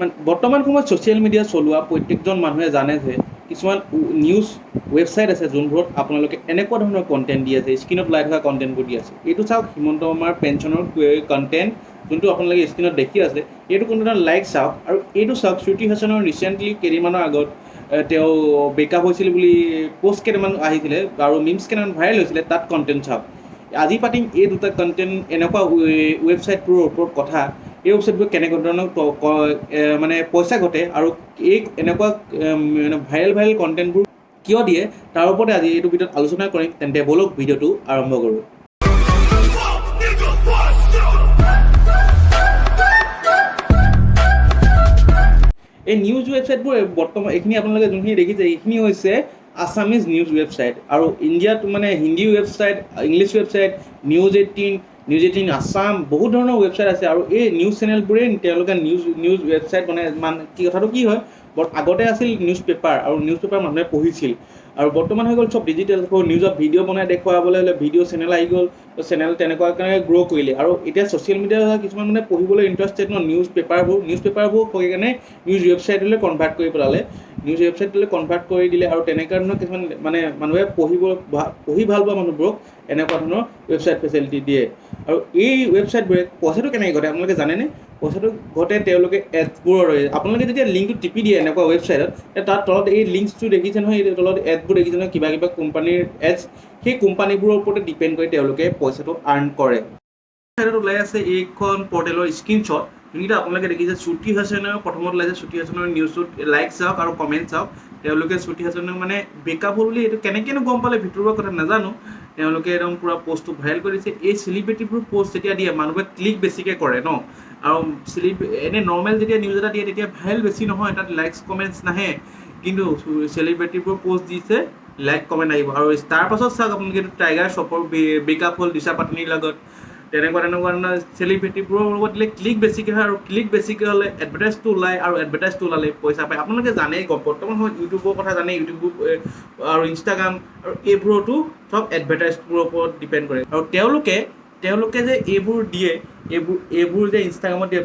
মানে বৰ্তমান সময়ত ছ'চিয়েল মিডিয়া চলোৱা প্ৰত্যেকজন মানুহে জানে যে কিছুমান নিউজ ৱেবছাইট আছে যোনবোৰত আপোনালোকে এনেকুৱা ধৰণৰ কণ্টেণ্ট দি আছে, স্ক্ৰীণত ওলাই থকা কণ্টেণ্টবোৰ দি আছে। এইটো চাওক হিমন্ত শৰ্মাৰ পেঞ্চনৰ কণ্টেণ্ট যোনটো আপোনালোকে স্ক্ৰীণত দেখি আছে, এইটো কণ্টেণ্টৰ লাইক চাওক। আৰু এইটো চাওক শ্ৰুতি হাছানৰ ৰিচেণ্টলি কেইদিনমানৰ আগত তেওঁ ব্ৰেকআপ হৈছিল বুলি পষ্ট কেইটামান আহিছিলে আৰু মিমছ কেইটামান ভাইৰেল হৈছিলে, তাত কণ্টেণ্ট চাওক। আজি পাতিম এই দুটা কণ্টেণ্ট এনেকুৱা ৱেবছাইটবোৰৰ ওপৰত কথা, এই ৱেবছাইটবোৰ কেনেকুৱা ধৰণৰ মানে পইচা ঘটে আৰু এই এনেকুৱা ভাইৰেল কণ্টেণ্টবোৰ কিয় দিয়ে তাৰ ওপৰতে আজি এইটো ভিডিঅ'ত আলোচনা কৰিম। তেন্তে বলক ভিডিঅ'টো আৰম্ভ কৰোঁ। এই নিউজ ৱেবছাইটবোৰ বৰ্তমান এইখিনি আপোনালোকে যোনখিনি দেখিছে এইখিনি হৈছে আছামিজ নিউজ ৱেবছাইট, আৰু ইণ্ডিয়াত মানে Hindi website, English website, news 18 Assam, বহুত ধৰণৰ ৱেবছাইট আছে। আৰু এই নিউজ চেনেলবোৰে তেওঁলোকে নিউজ ৱেবছাইট মানে কথাটো কি হয়, আগতে আছিল নিউজ পেপাৰ, আৰু নিউজ পেপাৰ মানুহে পঢ়িছিল, আৰু বৰ্তমান হৈ গ'ল চব ডিজিটেল। নিউজত ভিডিঅ' বনাই দেখুৱাবলৈ হ'লে ভিডিঅ' চেনেল আহি গ'ল, চেনেল তেনেকুৱা কাৰণে গ্ৰ' কৰিলে। আৰু এতিয়া ছ'চিয়েল মিডিয়া কিছুমান মানে পঢ়িবলৈ ইণ্টাৰেষ্টেড ন, নিউজ পেপাৰবোৰ কৈ কেনে নিউজ ৱেবছাইটলৈ কনভাৰ্ট কৰি পেলালে, নিউজ ৱেবছাইটলৈ কনভাৰ্ট কৰি দিলে। আৰু তেনেকুৱা ধৰণৰ কিছুমান মানে মানুহে পঢ়ি ভাল পোৱা মানুহবোৰক এনেকুৱা ধৰণৰ ৱেবছাইট ফেচিলিটি দিয়ে। আৰু এই ৱেবছাইটবোৰে পইচাটো কেনেকৈ ঘটে আপোনালোকে জানেনে? পইচাটো ঘটে তেওঁলোকে এডছবোৰৰ। আপোনালোকে যেতিয়া লিংকটো টিপি দিয়ে এনেকুৱা ৱেবছাইটত, তাৰ তলত এই লিংকছটো দেখিছে নহয়, এই তলত এডবোৰ দেখিছে নহয়, কিবা কোম্পানীৰ এডছ, সেই কোম্পানীবোৰৰ ওপৰতে ডিপেণ্ড কৰি তেওঁলোকে পইচাটো আৰ্ণ কৰে। ছাইডত ওলাই আছে এইখন পৰ্টেলৰ স্ক্ৰীনশ্বট, যোনকেইটা আপোনালোকে দেখিছে। শ্ৰুতি হাছানৰ প্ৰথমত ওলাইছে, শ্ৰুতি হাছানৰ নিউজটোত লাইক চাওক আৰু কমেণ্ট চাওক। তেওঁলোকে শ্ৰুতি হাছানক মানে ব্ৰেকআপ হ'ল বুলি এইটো কেনেকৈনো গম পালে ভিতৰুৱা কথা নাজানো, তেওঁলোকে একদম পূৰা পষ্টটো ভাইৰেল কৰি দিছে। এই চেলিব্ৰিটিবোৰ পষ্ট যেতিয়া দিয়ে মানুহে ক্লিক বেছিকৈ কৰে ন, আৰু এনেই নৰ্মেল যেতিয়া নিউজ এটা দিয়ে তেতিয়া ভাইৰেল বেছি নহয়, তাত লাইকছ কমেণ্টছ নাহে। কিন্তু চেলিব্ৰিটিবোৰ পষ্ট দিছে, লাইক কমেণ্ট আহিব। আৰু তাৰ পাছত চাওক আপোনালোকে টাইগাৰ শ্ৰফৰ ব্ৰেকআপ হ'ল দিশা পাটনীৰ লগত, তেনেকুৱা ধৰণৰ চেলিব্ৰিটিবোৰৰ লগত দিলে ক্লিক বেছিকৈ হয়, আৰু ক্লিক বেছিকৈ হ'লে এডভাৰটাইজটো ওলায়, আৰু এডভাৰটাইজটো ওলালে পইচা পায়। আপোনালোকে জানেই, বৰ্তমান সময়ত ইউটিউবৰ কথা জানেই, ইউটিউব আৰু ইনষ্টাগ্ৰাম আৰু এইবোৰতো চব এডভাৰটাইজবোৰৰ ওপৰত ডিপেণ্ড কৰে। আৰু তেওঁলোকে যে এইবোৰ দিয়ে, এইবোৰ যে ইনষ্টাগ্ৰামত দিয়ে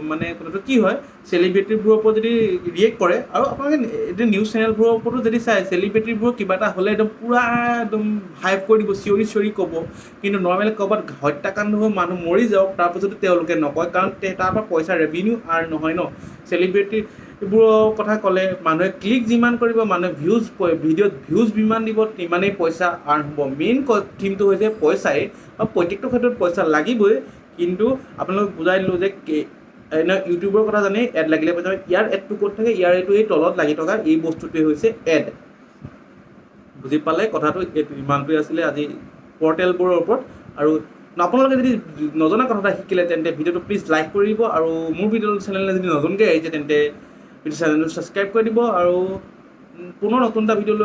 মানে কথাটো কি হয়, চেলিব্ৰিটিবোৰৰ ওপৰত যদি ৰিয়েক্ট কৰে, আৰু আপোনালোকে এতিয়া নিউজ চেনেলবোৰৰ ওপৰতো যদি চাই, চেলিব্ৰিটিবোৰ কিবা এটা হ'লে একদম পূৰা একদম হাইপ কৰি দিব, চিঞৰি ক'ব। কিন্তু নৰ্মেল ক'ৰবাত হত্যাকাণ্ড হৈ মানুহ মৰি যাওক, তাৰপিছতো তেওঁলোকে নকয়, কাৰণ তাৰ পৰা পইচা ৰেভিনিউ আৰ্ণ নহয় ন। চেলিব্ৰিটিবোৰৰ কথা ক'লে মানুহে ক্লিক যিমান কৰিব, মানুহে ভিডিঅ'ত ভিউজ যিমান দিব, তিমানেই পইচা আৰ্ণ হ'ব। মেইন থিমটো হৈছে পইচাই, আৰু প্ৰত্যেকটো ক্ষেত্ৰত পইচা লাগিবই। কিন্তু আপোনালোকক বুজাই দিলোঁ যে ইউটিউবৰ কথা জানেই, এড লাগিলে পইচা। ইয়াৰ এডটো ক'ত থাকে, ইয়াৰ এইটো এই তলত লাগি থকা এই বস্তুটোৱে হৈছে এড। বুজি পালে কথাটো? এইটো ইমানটোৱে আছিলে আজি পৰ্টেলবোৰৰ ওপৰত। আৰু আপোনালোকে যদি নজনা কথা এটা শিকিলে তেন্তে ভিডিঅ'টো প্লিজ লাইক কৰি দিব, আৰু মোৰ ভিডিঅ' চেনেললৈ যদি নতুনকৈ আহিছে তেন্তে চেনেলটো ছাবস্ক্ৰাইব কৰি দিব। আৰু পুনৰ নতুন এটা ভিডিঅ'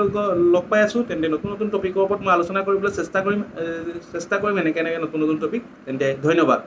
লগ পাই আছোঁ, তেন্তে নতুন টপিকৰ ওপৰত মই আলোচনা কৰিবলৈ চেষ্টা কৰিম এনেকৈ নতুন টপিক। তেন্তে ধন্যবাদ।